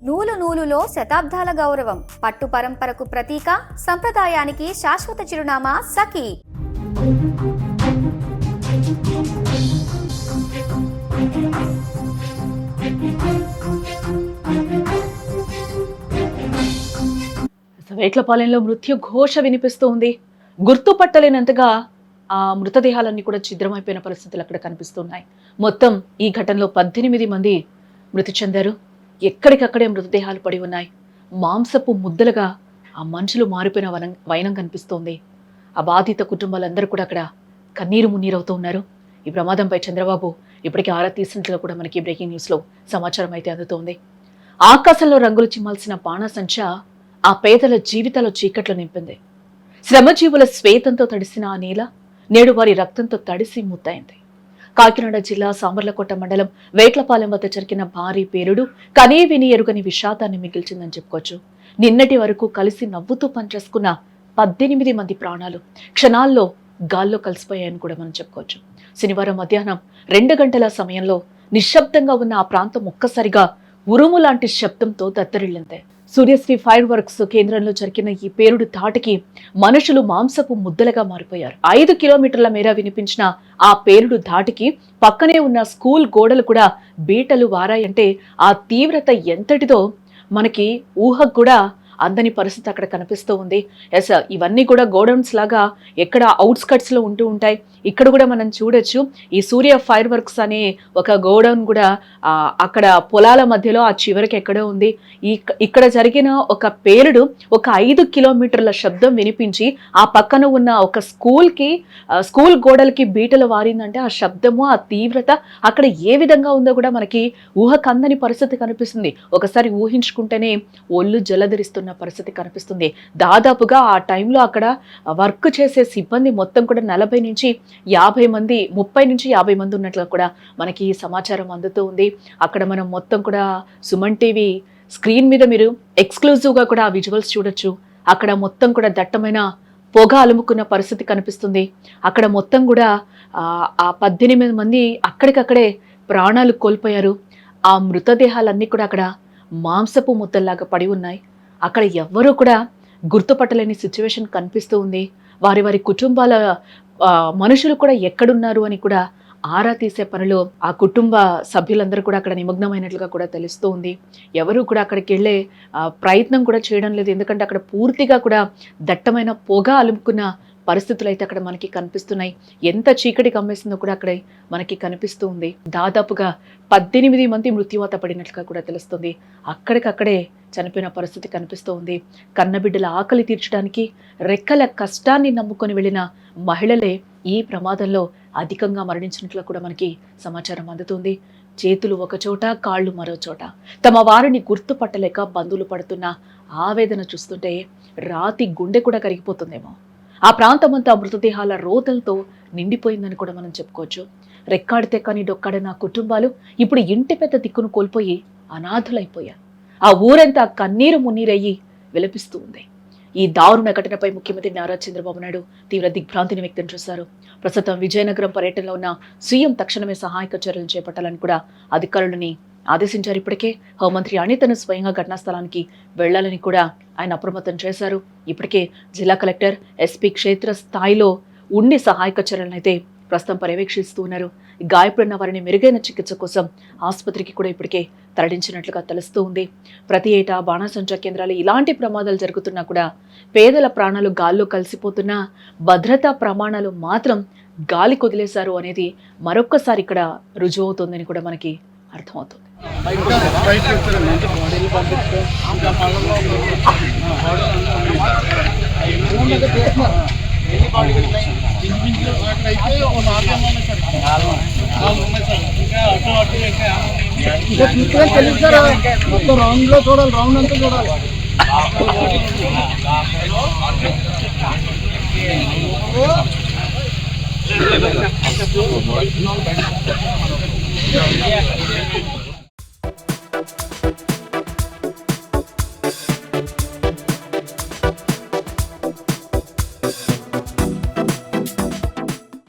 నూలు నూలులో శతాబ్దాల గౌరవం, పట్టు పరంపరకు ప్రతీక, సంప్రదాయానికి శాశ్వత చిరునామా సఖీ. వేట్లపాలెంలో మృత్యు ఘోష వినిపిస్తూ ఉంది. గుర్తుపట్టలేనంతగా ఆ మృతదేహాలన్నీ కూడా ఛిద్రమైపోయిన పరిస్థితులు అక్కడ కనిపిస్తున్నాయి. మొత్తం ఈ ఘటనలో 18 మంది మృతి చెందారు. ఎక్కడికక్కడే మృతదేహాలు పడి ఉన్నాయి. మాంసపు ముద్దలుగా ఆ మనుషులు మారిపోయిన వైనం కనిపిస్తోంది. ఆ బాధిత కుటుంబాలందరూ కూడా అక్కడ కన్నీరు మున్నీరవుతూ ఉన్నారు. ఈ ప్రమాదంపై చంద్రబాబు ఇప్పటికీ ఆరా తీసినట్లుగా కూడా మనకి బ్రేకింగ్ న్యూస్లో సమాచారం అయితే అందుతోంది. ఆకాశంలో రంగులు చిమ్మాల్సిన బాణసంచ ఆ పేదల జీవితాల చీకట్లు నింపింది. శ్రమజీవుల శ్వేతంతో తడిసిన ఆ నేల నేడు వారి రక్తంతో తడిసి ముద్దయింది. కాకినాడ జిల్లా సామర్లకోట మండలం వేట్లపాలెం వద్ద జరిగిన భారీ పేలుడు కనీ విని ఎరుగని విషాదాన్ని మిగిల్చిందని చెప్పుకోవచ్చు. నిన్నటి వరకు కలిసి నవ్వుతూ పనిచేసుకున్న 18 మంది ప్రాణాలు క్షణాల్లో గాల్లో కలిసిపోయాయని కూడా మనం చెప్పుకోవచ్చు. శనివారం మధ్యాహ్నం 2 గంటల సమయంలో నిశ్శబ్దంగా ఉన్న ఆ ప్రాంతం ఒక్కసారిగా ఉరుము లాంటి శబ్దంతో దత్తరిల్లింది. సూర్యశ్రీ ఫైర్ వర్క్స్ కేంద్రంలో జరిగిన ఈ పేలుడు ధాటికి మనుషులు మాంసపు ముద్దలుగా మారిపోయారు. 5 కిలోమీటర్ల మేర వినిపించిన ఆ పేలుడు ధాటికి పక్కనే ఉన్న స్కూల్ గోడలు కూడా బీటలు వారాయంటే ఆ తీవ్రత ఎంతటిదో మనకి ఊహకు కూడా అందని పరిస్థితి అక్కడ కనిపిస్తూ ఉంది. ఎస్, ఇవన్నీ కూడా గోడౌన్స్ లాగా ఎక్కడ అవుట్స్కట్స్ లో ఉంటూ ఉంటాయి. ఇక్కడ కూడా మనం చూడొచ్చు. ఈ సూర్య ఫైర్ వర్క్స్ అనే ఒక గోడౌన్ కూడా అక్కడ పొలాల మధ్యలో ఆ చివరికి ఎక్కడో ఉంది. ఇక్కడ జరిగిన ఒక పేలుడు ఒక 5 కిలోమీటర్ల శబ్దం వినిపించి ఆ పక్కన ఉన్న ఒక స్కూల్ గోడలకి బీటలు వారిందంటే ఆ శబ్దము ఆ తీవ్రత అక్కడ ఏ విధంగా ఉందో కూడా మనకి ఊహకందని పరిస్థితి కనిపిస్తుంది. ఒకసారి ఊహించుకుంటేనే ఒళ్ళు జలధరిస్తున్న పరిస్థితి కనిపిస్తుంది. దాదాపుగా ఆ టైంలో అక్కడ వర్క్ చేసే సిబ్బంది మొత్తం కూడా 40 నుంచి 50 మంది 30 నుంచి 50 మంది ఉన్నట్లుగా కూడా మనకి సమాచారం అందుతూ ఉంది. అక్కడ మనం మొత్తం కూడా సుమన్ టీవీ స్క్రీన్ మీద మీరు ఎక్స్క్లూజివ్గా కూడా ఆ విజువల్స్ చూడొచ్చు. అక్కడ మొత్తం కూడా దట్టమైన పొగ అలుముకున్న పరిస్థితి కనిపిస్తుంది. అక్కడ మొత్తం కూడా ఆ 18 మంది అక్కడికక్కడే ప్రాణాలు కోల్పోయారు. ఆ మృతదేహాలన్నీ కూడా అక్కడ మాంసపు ముద్దల్లాగా పడి ఉన్నాయి. అక్కడ ఎవ్వరూ కూడా గుర్తుపట్టలేని సిచ్యువేషన్ కనిపిస్తూ ఉంది. వారి కుటుంబాల మనుషులు కూడా ఎక్కడున్నారు అని కూడా ఆరా తీసే పనిలో ఆ కుటుంబ సభ్యులందరూ కూడా అక్కడ నిమగ్నమైనట్లుగా కూడా తెలుస్తూ ఉంది. ఎవరు కూడా అక్కడికి వెళ్ళే ప్రయత్నం కూడా చేయడం లేదు. ఎందుకంటే అక్కడ పూర్తిగా కూడా దట్టమైన పొగ అలుముకున్న పరిస్థితులు అయితే అక్కడ మనకి కనిపిస్తున్నాయి. ఎంత చీకటి కమ్మేసిందో కూడా అక్కడ మనకి కనిపిస్తూ ఉంది. దాదాపుగా 18 మంది మృత్యువాత పడినట్లుగా కూడా తెలుస్తుంది. అక్కడికక్కడే చనిపోయిన పరిస్థితి కనిపిస్తూ ఉంది. కన్నబిడ్డల ఆకలి తీర్చడానికి రెక్కల కష్టాన్ని నమ్ముకొని వెళ్ళిన మహిళలే ఈ ప్రమాదంలో అధికంగా మరణించినట్లు కూడా మనకి సమాచారం అందుతుంది. చేతులు ఒక చోట, కాళ్ళు మరో చోట. తమ వారిని గుర్తుపట్టలేక బంధువులు పడుతున్న ఆవేదన చూస్తుంటే రాతి గుండె కూడా కరిగిపోతుందేమో. ఆ ప్రాంతమంతా మృతదేహాల రోదలతో నిండిపోయిందని కూడా మనం చెప్పుకోవచ్చు. రెక్కాడితే కానీ డొక్కాడిన కుటుంబాలు ఇప్పుడు ఇంటి పెద్ద దిక్కును కోల్పోయి అనాథులైపోయారు. ఆ ఊరంతా కన్నీరు మున్నీరయ్యి విలపిస్తూ ఉంది. ఈ దారుణ ఘటనపై ముఖ్యమంత్రి నారా చంద్రబాబు నాయుడు తీవ్ర దిగ్భ్రాంతిని వ్యక్తం చేశారు. ప్రస్తుతం విజయనగరం పర్యటనలో ఉన్న సీఎం తక్షణమే సహాయక చర్యలు చేపట్టాలని కూడా అధికారులని ఆదేశించారు. ఇప్పటికే హోంమంత్రి అనితను స్వయంగా ఘటనా స్థలానికి వెళ్లాలని కూడా ఆయన అప్రమత్తం చేశారు. ఇప్పటికే జిల్లా కలెక్టర్, ఎస్పీ క్షేత్ర స్థాయిలో ఉండి సహాయక చర్యలను అయితే ప్రస్తుతం పర్యవేక్షిస్తూ ఉన్నారు. గాయపడిన వారిని మెరుగైన చికిత్స కోసం ఆసుపత్రికి కూడా ఇప్పటికే తరలించినట్లుగా తెలుస్తూ ఉంది. ప్రతి ఏటా బాణసంచా కేంద్రాలు ఇలాంటి ప్రమాదాలు జరుగుతున్నా కూడా పేదల ప్రాణాలు గాల్లో కలిసిపోతున్నా భద్రతా ప్రమాణాలు మాత్రం గాలి కొదిలేశారు అనేది మరొక్కసారి ఇక్కడ రుజువు అవుతుందని కూడా మనకి అర్థమవుతుంది. మొత్తం రౌండ్ లో చూడాలి, రౌండ్ అంతా చూడాలి. Yeah.